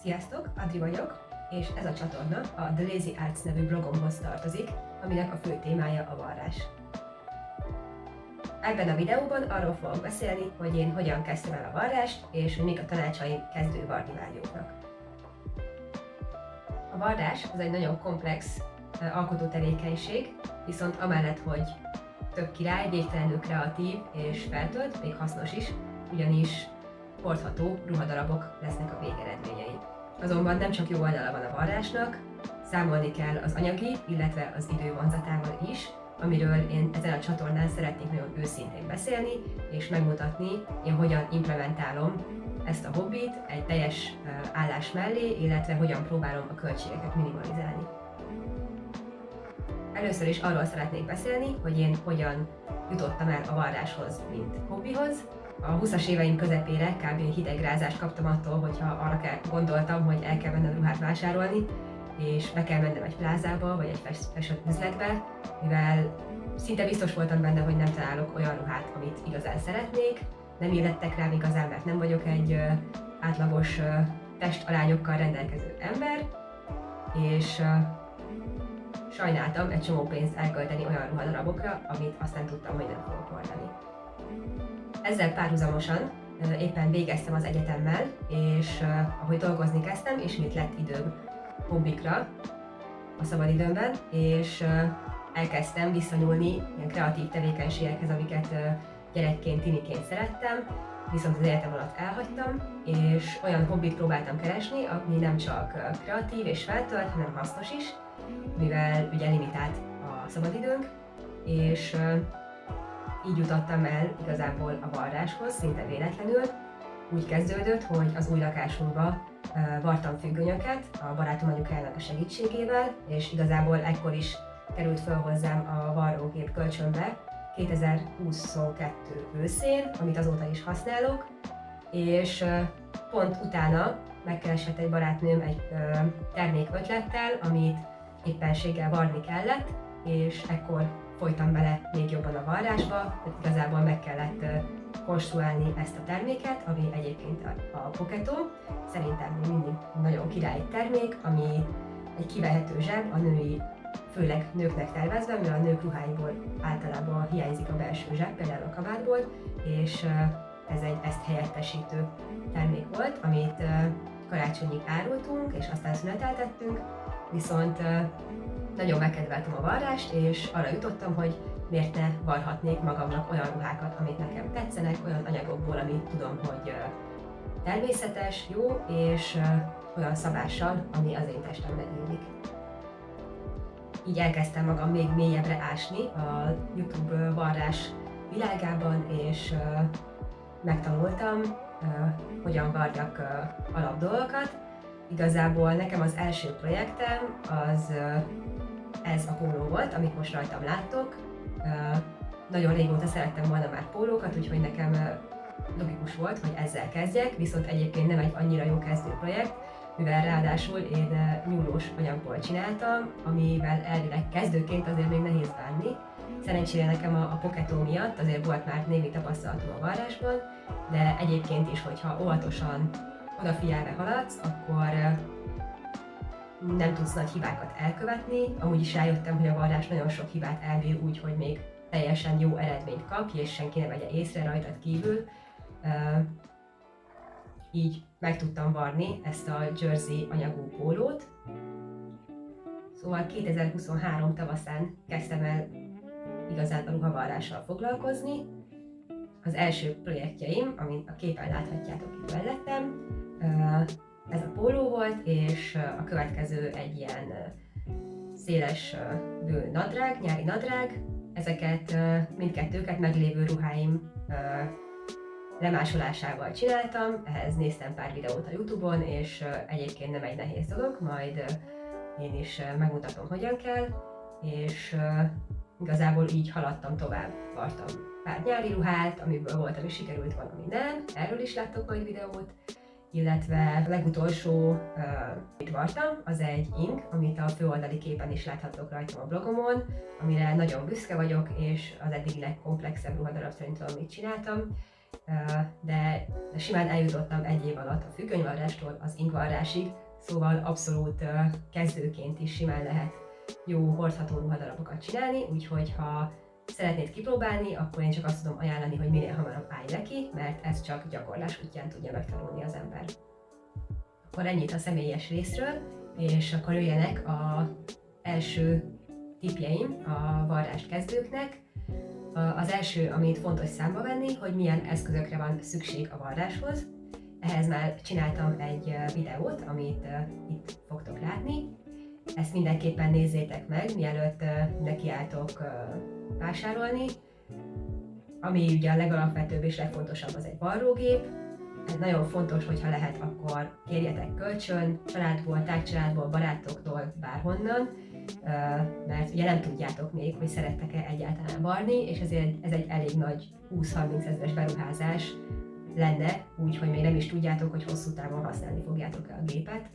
Sziasztok, Adri vagyok, és ez a csatorna a The Lazy Arts nevű blogomhoz tartozik, aminek a fő témája a varrás. Ebben a videóban arról fogok beszélni, hogy én hogyan kezdtem el a varrást, és hogy mik a tanácsaim kezdő varnivágyóknak. A varrás az egy nagyon komplex alkotó tevékenység, viszont amellett, hogy tök király, végtelenül kreatív és feltölt, még hasznos is, ugyanis hordható ruhadarabok lesznek a végeredményei. Azonban nem csak jó oldala van a varrásnak, számolni kell az anyagi, illetve az idő vonzatával is, amiről én ezen a csatornán szeretnék nagyon őszintén beszélni, és megmutatni, én hogyan implementálom ezt a hobbit egy teljes állás mellé, illetve hogyan próbálom a költségeket minimalizálni. Először is arról szeretnék beszélni, hogy én hogyan jutottam el a varráshoz, mint hobbihoz. A 20-as éveim közepére kb. Hidegrázást kaptam attól, hogyha arra gondoltam, hogy el kell mennem ruhát vásárolni, és be kell mennem egy plázába, vagy egy fashion üzletbe, mivel szinte biztos voltam benne, hogy nem találok olyan ruhát, amit igazán szeretnék. Nem illettek rám igazán, mert nem vagyok egy átlagos testarányokkal rendelkező ember, és sajnáltam egy csomó pénzt elkölteni olyan ruhadarabokra, amit aztán tudtam, hogy nem fogok hordani. Ezzel párhuzamosan éppen végeztem az egyetemmel, és ahogy dolgozni kezdtem, ismét lett időm hobbikra a szabadidőmben, és elkezdtem visszanyúlni ilyen kreatív tevékenységekhez, amiket gyerekként, tiniként szerettem, viszont az életem alatt elhagytam, és olyan hobbit próbáltam keresni, ami nem csak kreatív és feltölt, hanem hasznos is, mivel ugye limitált a szabadidőnk, és így jutottam el igazából a varráshoz, szinte véletlenül. Úgy kezdődött, hogy az új lakásunkba vartam függönyöket a barátom anyukájának a segítségével, és igazából ekkor is került föl hozzám a varrógép kölcsönbe 2022 őszén, amit azóta is használok, és pont utána megkeresett egy barátnőm egy termékötlettel, amit éppenséggel varni kellett, és ekkor folytam bele még jobban a varrásba, tehát igazából meg kellett konstruálni ezt a terméket, ami egyébként a Poketo. Szerintem még mindig nagyon király termék, ami egy kivehető zseb, a női, főleg nőknek tervezve, mivel a nők ruháiból általában hiányzik a belső zseb, például a kabátból, és ez egy ezt helyettesítő termék volt, amit karácsonyig árultunk, és aztán szüneteltettünk, viszont nagyon megkedveltem a varrást, és arra jutottam, hogy miért ne varhatnék magamnak olyan ruhákat, amik nekem tetszenek, olyan anyagokból, amit tudom, hogy természetes, jó, és olyan szabással, ami az én testemre illik. Így elkezdtem magam még mélyebbre ásni a YouTube varrás világában, és megtanultam, hogyan varjak alapdolgokat. Igazából nekem az első projektem az ez a póló volt, amit most rajtam láttok. Nagyon régóta szerettem volna már pólókat, úgyhogy nekem logikus volt, hogy ezzel kezdjek, viszont egyébként nem egy annyira jó kezdő projekt, mivel ráadásul én nyúlós anyagból csináltam, amivel elvileg kezdőként azért még nehéz bánni. Szerencsére nekem a Poketo miatt azért volt már némi tapasztalatom a varrásban, de egyébként is, hogyha óvatosan odafigyelve haladsz, akkor nem tudsz nagy hibákat elkövetni. Amúgy is rájöttem, hogy a varrás nagyon sok hibát elbír úgy, hogy még teljesen jó eredményt kapj, és senki ne vegye észre rajtad kívül. Így meg tudtam varni ezt a jersey anyagú pólót. Szóval 2023 tavaszán kezdtem el igazán a ruhavarrással foglalkozni. Az első projektjeim, amit a képen láthatjátok itt mellettem, ez a póló volt, és a következő egy ilyen széles bőr nadrág, nyári nadrág. Ezeket mindkettőket meglévő ruháim lemásolásával csináltam, ehhez néztem pár videót a YouTube-on, és egyébként nem egy nehéz dolog, majd én is megmutatom, hogyan kell, és igazából így haladtam tovább. Vartam pár nyári ruhát, amiből volt, ami sikerült, van, ami nem, erről is láttok majd videót, illetve a legutolsó, amit vartam, az egy ing, amit a főoldali képen is láthatok rajtam a blogomon, amire nagyon büszke vagyok, és az eddigi legkomplexebb ruhadarab szerintem, amit csináltam. de simán eljutottam egy év alatt a függönyvarrástól az ingvarrásig, szóval abszolút kezdőként is simán lehet jó hordható ruhadarabokat csinálni, úgyhogy ha szeretnéd kipróbálni, akkor én csak azt tudom ajánlani, hogy minél hamarabb állj neki, mert ez csak gyakorlás útján tudja megtanulni az ember. Akkor ennyit a személyes részről, és akkor jöjjenek az első tippjeim a varrást kezdőknek. Az első, amit fontos számba venni, hogy milyen eszközökre van szükség a varráshoz. Ehhez már csináltam egy videót, amit itt fogtok látni. Ezt mindenképpen nézzétek meg, mielőtt nekiálltok vásárolni. Ami ugye a legalapvetőbb és legfontosabb, az egy varrógép. Nagyon fontos, hogyha lehet, akkor kérjetek kölcsön, családból, tágcsaládból, barátoktól, bárhonnan, mert ugye nem tudjátok még, hogy szerettek-e egyáltalán varni, és ezért ez egy elég nagy 20-30 ezeres beruházás lenne, úgyhogy még nem is tudjátok, hogy hosszú távon használni fogjátok a gépet.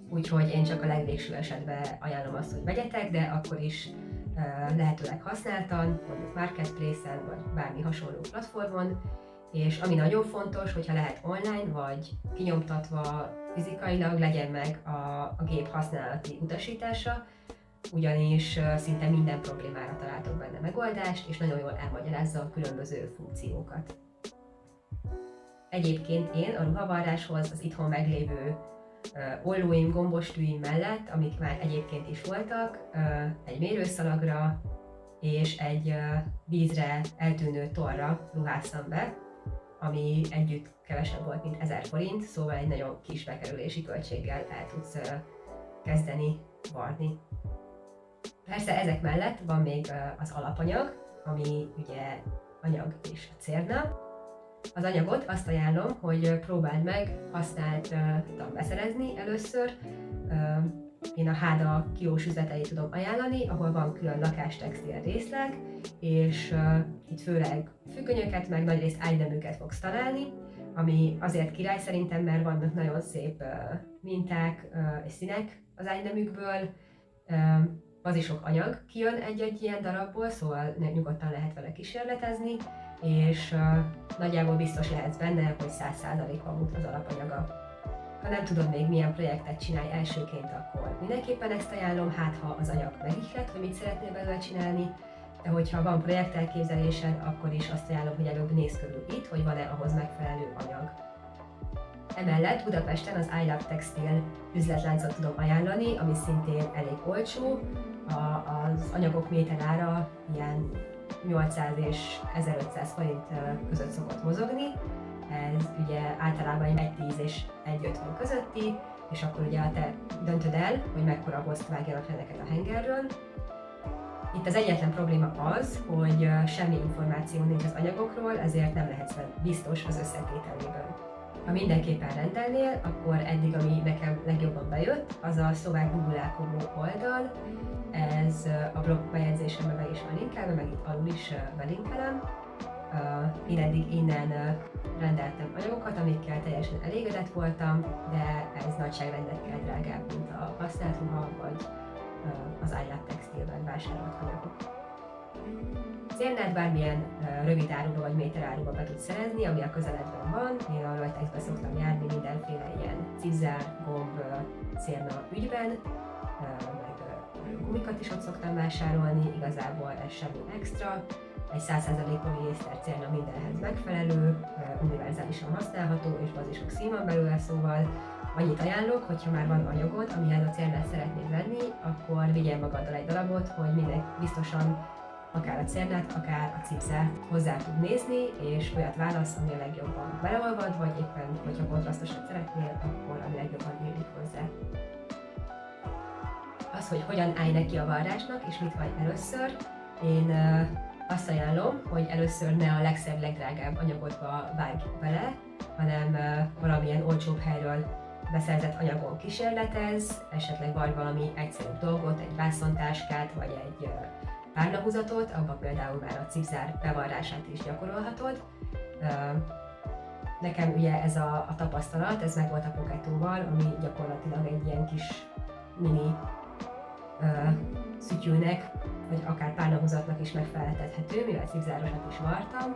Úgyhogy én csak a legvégső esetben ajánlom azt, hogy vegyetek, de akkor is lehetőleg használtan, mondjuk Marketplace-en, vagy bármi hasonló platformon, és ami nagyon fontos, hogyha lehet online, vagy kinyomtatva fizikailag legyen meg a gép használati utasítása, ugyanis szinte minden problémára találtok benne megoldást, és nagyon jól elmagyarázza a különböző funkciókat. Egyébként én a ruhavarráshoz az itthon meglévő ollóim, gombostűim mellett, amik már egyébként is voltak, egy mérőszalagra és egy vízre eltűnő tollra ruháztam be, ami együtt kevesebb volt, mint 1000 forint, szóval egy nagyon kis bekerülési költséggel el tudsz kezdeni varni. Persze ezek mellett van még az alapanyag, ami ugye anyag és cérna. Az anyagot azt ajánlom, hogy próbáld meg használtan beszerezni először. Én a Háda kilós üzleteit tudom ajánlani, ahol van külön lakástextil részleg, és itt főleg függönyöket, meg nagyrészt ágyneműket fogsz találni, ami azért király szerintem, mert vannak nagyon szép minták és színek az ágyneműkből, az is sok anyag kijön egy-egy ilyen darabból, szóval nyugodtan lehet vele kísérletezni, és nagyjából biztos lehetsz benne, hogy 100% amúgy az alapanyaga. Ha nem tudod még milyen projektet csinálj elsőként, akkor mindenképpen ezt ajánlom, hát ha az anyag megihlet, hogy mit szeretnél belőle csinálni, de hogyha van projektelképzelésed, akkor is azt ajánlom, hogy előbb nézz körül itt, hogy van-e ahhoz megfelelő anyag. Emellett Budapesten az I Love Textile üzletláncot tudom ajánlani, ami szintén elég olcsó. Az anyagok méterára ilyen 800 és 1500 forint között szokott mozogni. Ez ugye általában 1,10 és 1,50 közötti, és akkor ugye te döntöd el, hogy mekkora hozt vágjanak le neked a hengerről. Itt az egyetlen probléma az, hogy semmi információ nincs az anyagokról, ezért nem lehetsz biztos az összetételéből. Ha mindenképpen rendelnél, akkor eddig, ami nekem legjobban bejött, az a szlovák bubulálkodó oldal. Ez a blog bejegyzésemben be is van linkelve, meg itt alul is belinkelem. Én eddig innen rendeltem anyagokat, amikkel teljesen elégedett voltam, de ez nagyságrendekkel drágább, mint a használt ruha, vagy az I Love Textilben vásárolt anyagok. Cérnát bármilyen rövid áruba vagy méter áruba be tudsz szerezni, ami a közeledben van. Én a Roytexbe szoktam járni mindenféle ilyen cipzár, gomb, cérna ügyben, meg gumikat is ott szoktam vásárolni, igazából ez semmi extra. Egy 100% poliészter cérna mindenhez megfelelő, univerzálisan használható, és bazisok szín van belőle, szóval annyit ajánlok, hogyha már van anyagod, amihez a cérnát szeretnéd venni, akkor vigyél magaddal egy darabot, hogy minden biztosan akár a cérnát, akár a cipzárt hozzá tud nézni, és olyat válasz, ami a legjobban beleolvad, vagy éppen, hogyha kontrasztosat szeretnél, akkor ami legjobban illik hozzá. Az, hogy hogyan állj neki a varrásnak, és mit vagy először, én azt ajánlom, hogy először ne a legszebb, legdrágább anyagodba vágj bele, hanem valamilyen olcsóbb helyről beszerzett anyagon kísérletez, esetleg vagy valami egyszerűbb dolgot, egy vászontáskát, vagy egy párnahúzatot, abban például már a cipzár bevarrását is gyakorolhatod. Nekem ugye ez a tapasztalat, ez meg volt a Pockettóval, ami gyakorlatilag egy ilyen kis mini szütyőnek, vagy akár párnahúzatnak is megfeleltethető, mivel cipzárosat is vartam,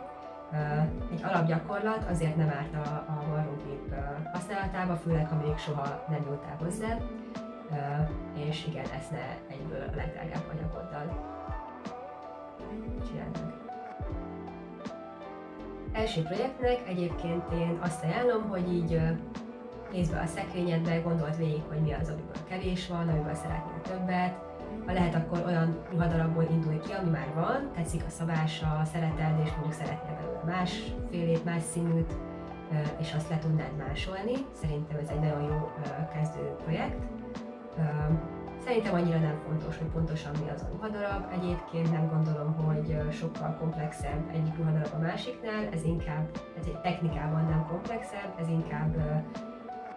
Egy alapgyakorlat azért nem árt a varrógép használatába, főleg ha még soha nem nyúltál hozzá, és igen, ezt ne egyből a legdrágább anyagoddal csináld meg. Első projektnek egyébként én azt ajánlom, hogy így nézd be a szekrényedbe, gondold végig, hogy mi az, amiből kevés van, amiből szeretnél többet. Ha lehet, akkor olyan ruhadarabból indulj ki, ami már van, tetszik a szabása, szereted, és mondjuk szeretnél belőle másfélét, más színűt, és azt le tudnád másolni. Szerintem ez egy nagyon jó kezdő projekt. Szerintem annyira nem fontos, hogy pontosan mi az a ruhadarab. Egyébként nem gondolom, hogy sokkal komplexebb egyik ruhadarab a másiknál, ez egy technikában nem komplexebb, ez inkább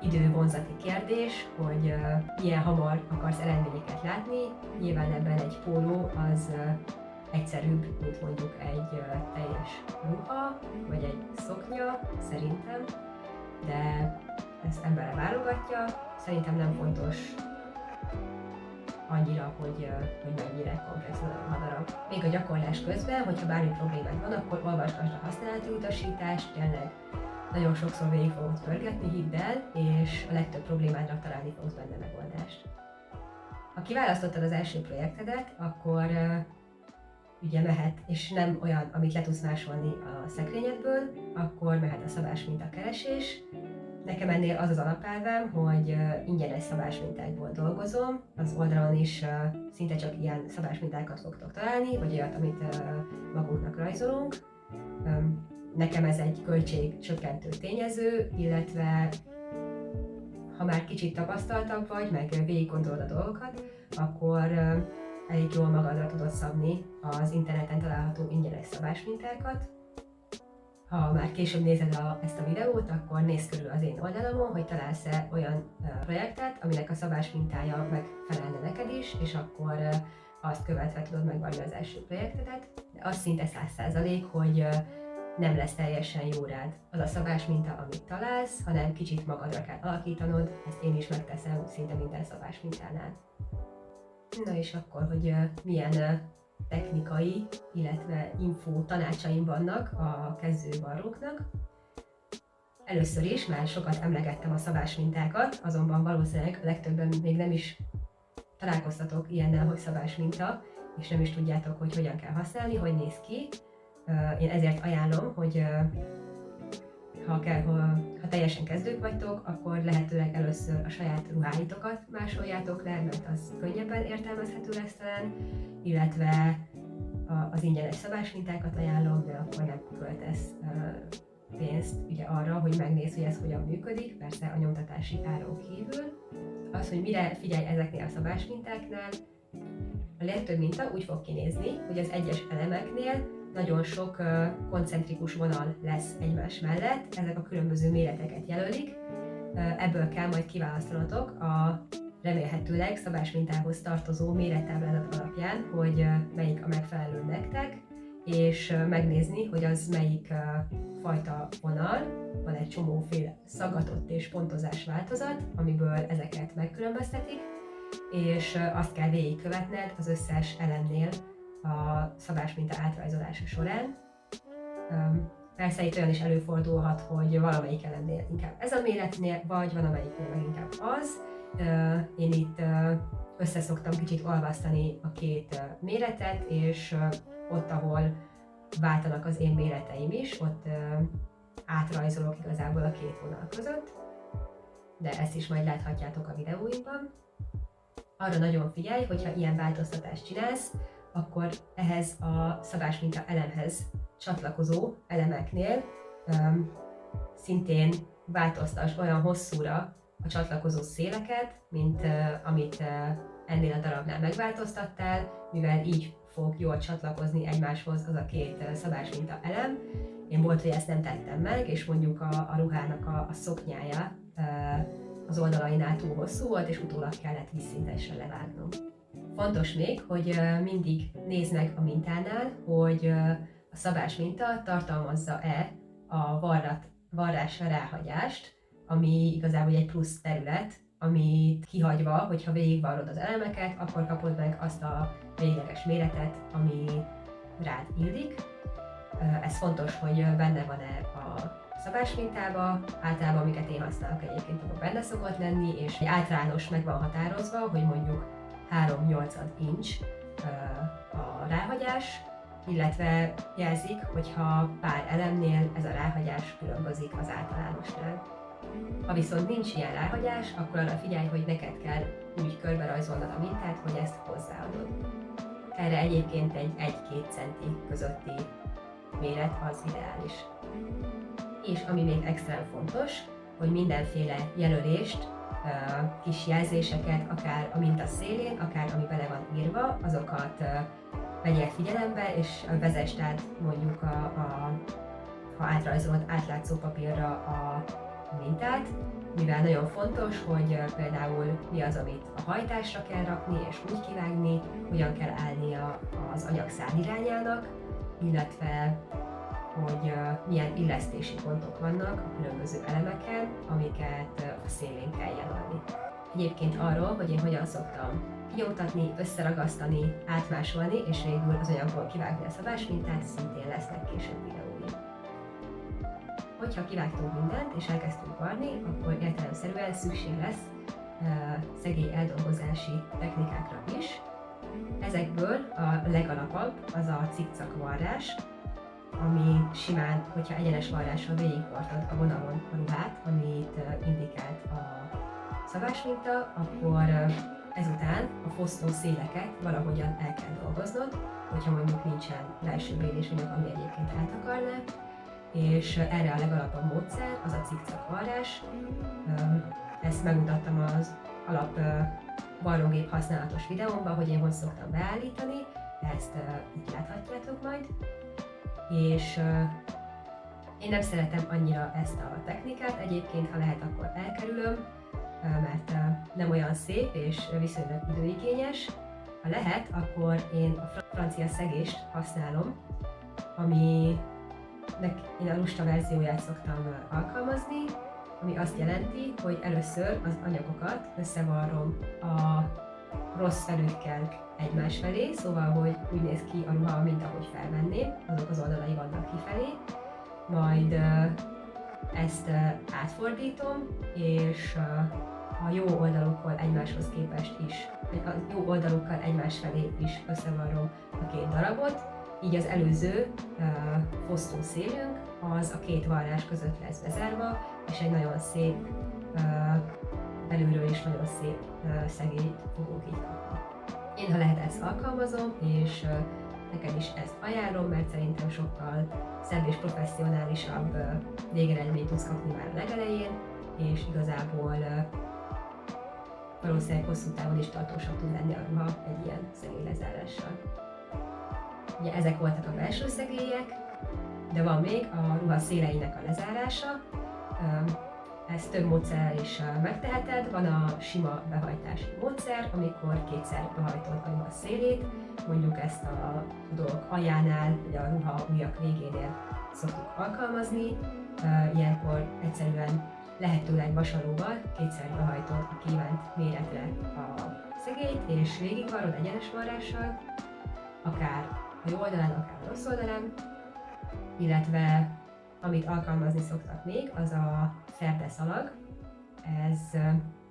idővonzati kérdés, hogy milyen hamar akarsz eredményeket látni. Nyilván ebben egy póló az egyszerűbb, mint mondjuk egy teljes ruha, vagy egy szoknya, szerintem, de ezt emberre válogatja. Szerintem nem fontos annyira, hogy mennyire komplex a ruhadarab. Még a gyakorlás közben, hogyha bármi problémád van, akkor olvasgasd a használati utasítást, tényleg nagyon sokszor végig fogod pörgetni, hidd el, és a legtöbb problémádra találni fogsz benne megoldást. Ha kiválasztottad az első projektedet, akkor ugye mehet, és nem olyan, amit le tudsz másolni a szekrényedből, akkor mehet a szabásmintakeresés. Nekem ennél az az alapelvem, hogy ingyenes szabásmintákból dolgozom, az oldalon is szinte csak ilyen szabásmintákat fogtok találni, vagy olyat, amit magunknak rajzolunk. Nekem ez egy költségcsökkentő tényező, illetve ha már kicsit tapasztaltabb vagy, meg végig gondolod a dolgokat, akkor elég jól magadra tudod szabni az interneten található ingyenes szabásmintákat. Ha már később nézed ezt a videót, akkor nézz körül az én oldalamon, hogy találsz-e olyan projektet, aminek a szabásmintája megfelelne neked is, és akkor azt követve tudod megvarni az első projektedet. De az szinte 100%, hogy nem lesz teljesen jó rád az a szabásminta, amit találsz, hanem kicsit magadra kell alakítanod, ezt én is megteszem szinte minden szabásmintánál. Na és akkor, hogy milyen technikai, illetve info tanácsaim vannak a kezdő varróknak. Először is már sokat emlegettem a szabásmintákat, azonban valószínűleg a legtöbben még nem is találkoztatok ilyennel, hogy szabásminta, és nem is tudjátok, hogy hogyan kell használni, hogy néz ki. Én ezért ajánlom, hogy ha teljesen kezdők vagytok, akkor lehetőleg először a saját ruháitokat másoljátok le, mert az könnyebben értelmezhető lesz talán, illetve az ingyenes szabásmintákat ajánlom, de akkor nem költesz pénzt ugye arra, hogy megnézd, hogy ez hogyan működik, persze a nyomtatási áron kívül. Az, hogy mire figyelj ezeknél a szabásmintáknál, a legtöbb minta úgy fog kinézni, hogy az egyes elemeknél nagyon sok koncentrikus vonal lesz egymás mellett, ezek a különböző méreteket jelölik. Ebből kell majd kiválasztanotok a remélhetőleg szabásmintához tartozó mérettáblázat alapján, hogy melyik a megfelelő nektek, és megnézni, hogy az melyik fajta vonal. Van egy csomóféle szaggatott és pontozás változat, amiből ezeket megkülönböztetik, és azt kell végigkövetned az összes elemnél a szabásminta átrajzolása során. Persze itt olyan is előfordulhat, hogy valamelyik elemnél inkább ez a méretnél, vagy van amelyiknél meg inkább az. Én itt összeszoktam kicsit olvasztani a két méretet, és ott, ahol váltanak az én méreteim is, ott átrajzolok igazából a két vonal között, de ezt is majd láthatjátok a videóimban. Arra nagyon figyelj, hogyha ilyen változtatást csinálsz, akkor ehhez a szabásminta elemhez csatlakozó elemeknél szintén változtass olyan hosszúra a csatlakozó széleket, mint amit ennél a darabnál megváltoztattál, mivel így fog jól csatlakozni egymáshoz az a két szabásminta elem. Én volt, hogy ezt nem tettem meg, és mondjuk a ruhának a szoknyája az oldalainál túl hosszú volt, és utólag kellett vízszintesen levágnom. Fontos még, hogy mindig nézd meg a mintánál, hogy a szabásminta tartalmazza-e a varrásra ráhagyást, ami igazából egy plusz terület, amit kihagyva, hogyha végigvarrod az elemeket, akkor kapod meg azt a végleges méretet, ami rád illik. Ez fontos, hogy benne van-e a szabásmintába, általában amiket én használok egyébként, abban benne szokott lenni, és általános meg van határozva, hogy mondjuk 3/8 inch a ráhagyás, illetve jelzik, hogyha pár elemnél ez a ráhagyás különbözik az általánosnál. Ha viszont nincs ilyen ráhagyás, akkor arra figyelj, hogy neked kell úgy körberajzolnod a mintát, hogy ezt hozzáadod. Erre egyébként egy 1-2 centi közötti méret az ideális. És ami még extra fontos, hogy mindenféle jelölést, kis jelzéseket, akár a minta szélén, akár ami bele van írva, azokat vegyél figyelembe, és vezesd át mondjuk, ha átrajzolod átlátszó papírra a mintát, mivel nagyon fontos, hogy például mi az, amit a hajtásra kell rakni és úgy kivágni, hogyan kell állnia az anyag szárnyirányának, illetve hogy milyen illesztési pontok vannak a különböző elemeken, amiket a szélén kell jelölni. Egyébként arról, hogy én hogyan szoktam kinyomtatni, összeragasztani, átmásolni és végül az anyagból kivágni a szabásmintát, szintén lesznek később videói. Hogyha kivágtunk mindent és elkezdtünk varni, akkor értelemszerűen szükség lesz szegély eldolgozási technikákra is. Ezekből a legalapabb az a cikcak varrás, ami simán, hogyha egyenes varrással végigvartad a vonalon a ruhát, amit indikált a szabásminta, akkor ezután a fosztó széleket valahogyan el kell dolgoznod, hogyha mondjuk nincsen belső vélésanyag, ami egyébként eltakarná, és erre a legalapabb módszer az a cikcak varrás. Ezt megmutattam az alap varrógép használatos videómban, hogy én hogy szoktam beállítani, ezt itt láthatjátok majd. És én nem szeretem annyira ezt a technikát, egyébként ha lehet, akkor elkerülöm, mert nem olyan szép és viszonylag időigényes. Ha lehet, akkor én a francia szegést használom, aminek én a lusta verzióját szoktam alkalmazni, ami azt jelenti, hogy először az anyagokat összevarrom a rossz felükkel egymás felé, szóval, hogy úgy néz ki a ruha, mint ahogy felvenném, azok az oldalai vannak kifelé, majd ezt átfordítom, és a jó oldalukkal egymáshoz képest is, a jó oldalukkal egymás felé is összevarrom a két darabot, így az előző fosztó szélünk az a két varrás között lesz bezárva, és egy nagyon szép, belülről is nagyon szép szegélyt fogunk így kapni. Én, ha lehet, ezt alkalmazom, és neked is ezt ajánlom, mert szerintem sokkal szebb és professzionálisabb végeredményt tudsz kapni már a legelején, és igazából valószínűleg hosszú távon is tartósabb tud lenni a ruha egy ilyen szegélylezárással. Ugye ezek voltak a belső szegélyek, de van még a ruha széleinek a lezárása. Ezt több módszerrel is megteheted. Van a sima behajtási módszer, amikor kétszer behajtod a ruha szélét, mondjuk ezt a dolog aljánál, vagy a ruha ujjak végénél szoktuk alkalmazni. Ilyenkor egyszerűen lehetőleg vasalóval kétszer behajtod a kívánt méretre a szegélyt, és végigvarrod egyenes varrással, akár a jó oldalán, akár a rossz oldalán, illetve amit alkalmazni szoktak még, az a ferdeszalag. Ez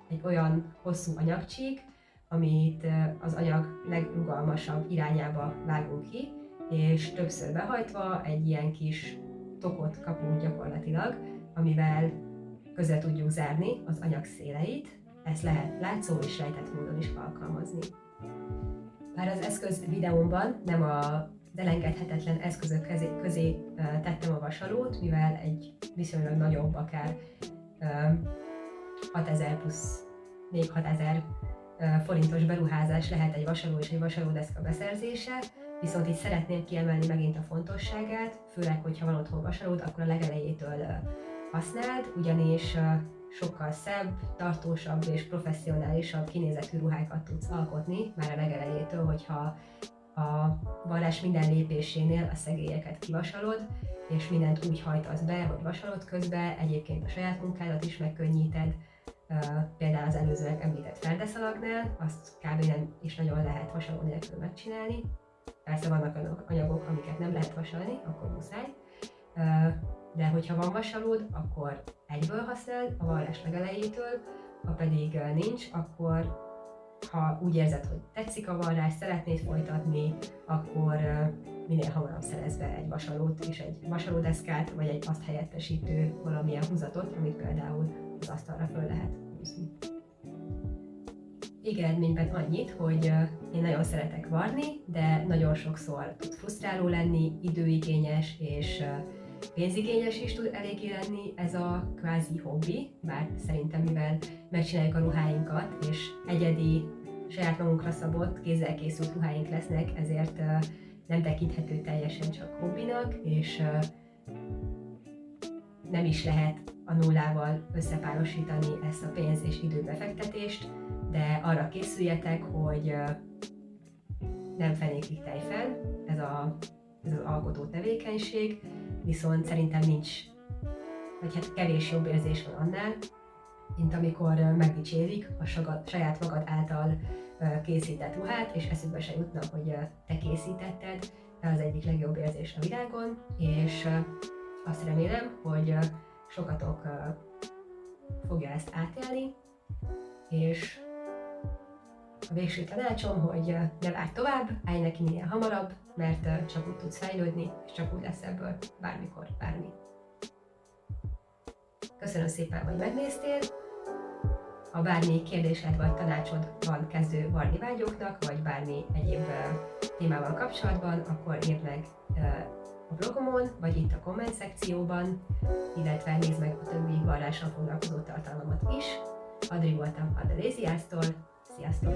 egy olyan hosszú anyagcsík, amit az anyag legrugalmasabb irányába vágunk ki, és többször behajtva egy ilyen kis tokot kapunk gyakorlatilag, amivel közre tudjuk zárni az anyag széleit. Ezt lehet látszó és rejtett módon is alkalmazni. Bár az eszköz videómban nem az elengedhetetlen eszközök közé tettem a vasalót, mivel egy viszonylag nagyobb, akár 6000 plusz még 6000 forintos beruházás lehet egy vasaló és egy vasalódeszka beszerzése, viszont itt szeretném kiemelni megint a fontosságát, főleg, hogyha van otthon vasalód, akkor a legelejétől használd, ugyanis sokkal szebb, tartósabb és professzionálisabb kinézetű ruhákat tudsz alkotni már a legelejétől, hogyha a varrás minden lépésénél a szegélyeket kivasalod, és mindent úgy hajtasz be, hogy vasalod közben, egyébként a saját munkádat is megkönnyíted, például az előzőleg említett ferdeszalagnál, azt kb. Nem is nagyon lehet vasaló nélkül megcsinálni. Persze vannak olyan anyagok, amiket nem lehet vasalni, akkor muszáj. De hogyha van vasalód, akkor egyből használd a varrás legelejétől, ha pedig nincs, akkor ha úgy érzed, hogy tetszik a varrás, szeretnéd folytatni, akkor minél hamarabb szerez be egy vasalót és egy vasalódeszkát, vagy egy azt helyettesítő valamilyen húzatot, amit például az asztalra föl lehet húzni. Végeredményben annyit, hogy én nagyon szeretek varni, de nagyon sokszor tud frusztráló lenni, időigényes és pénzigényes is tud eléggé lenni ez a kvázi hobbi, bár szerintem mivel megcsináljuk a ruháinkat, és egyedi, saját magunkra szabott, kézzel készült ruháink lesznek, ezért nem tekinthető teljesen csak hobbinak, és nem is lehet a nullával összepárosítani ezt a pénz- és időbefektetést, de arra készüljetek, hogy nem fenéklik tejfel ez az alkotó tevékenység, viszont szerintem nincs, vagy hát kevés jobb érzés van annál, mint amikor megdicsérik a saját magad által készített ruhát, és eszükbe se jutna, hogy te készítetted, ez az egyik legjobb érzés a világon, és azt remélem, hogy sokatok fogja ezt átélni, és a végső tanácsom, hogy ne várj tovább, állj neki minél hamarabb, mert csak úgy tudsz fejlődni, és csak úgy lesz ebből bármikor bármi. Köszönöm szépen, hogy megnéztél! Ha bármi kérdésed vagy tanácsod van kezdő varni vágyóknak, vagy bármi egyéb témával kapcsolatban, akkor írd meg a blogomon, vagy itt a komment szekcióban, illetve nézd meg a többi varrással foglalkozó tartalmamat is. Adri voltam a The Lazy Arts-tól. Sziasztok!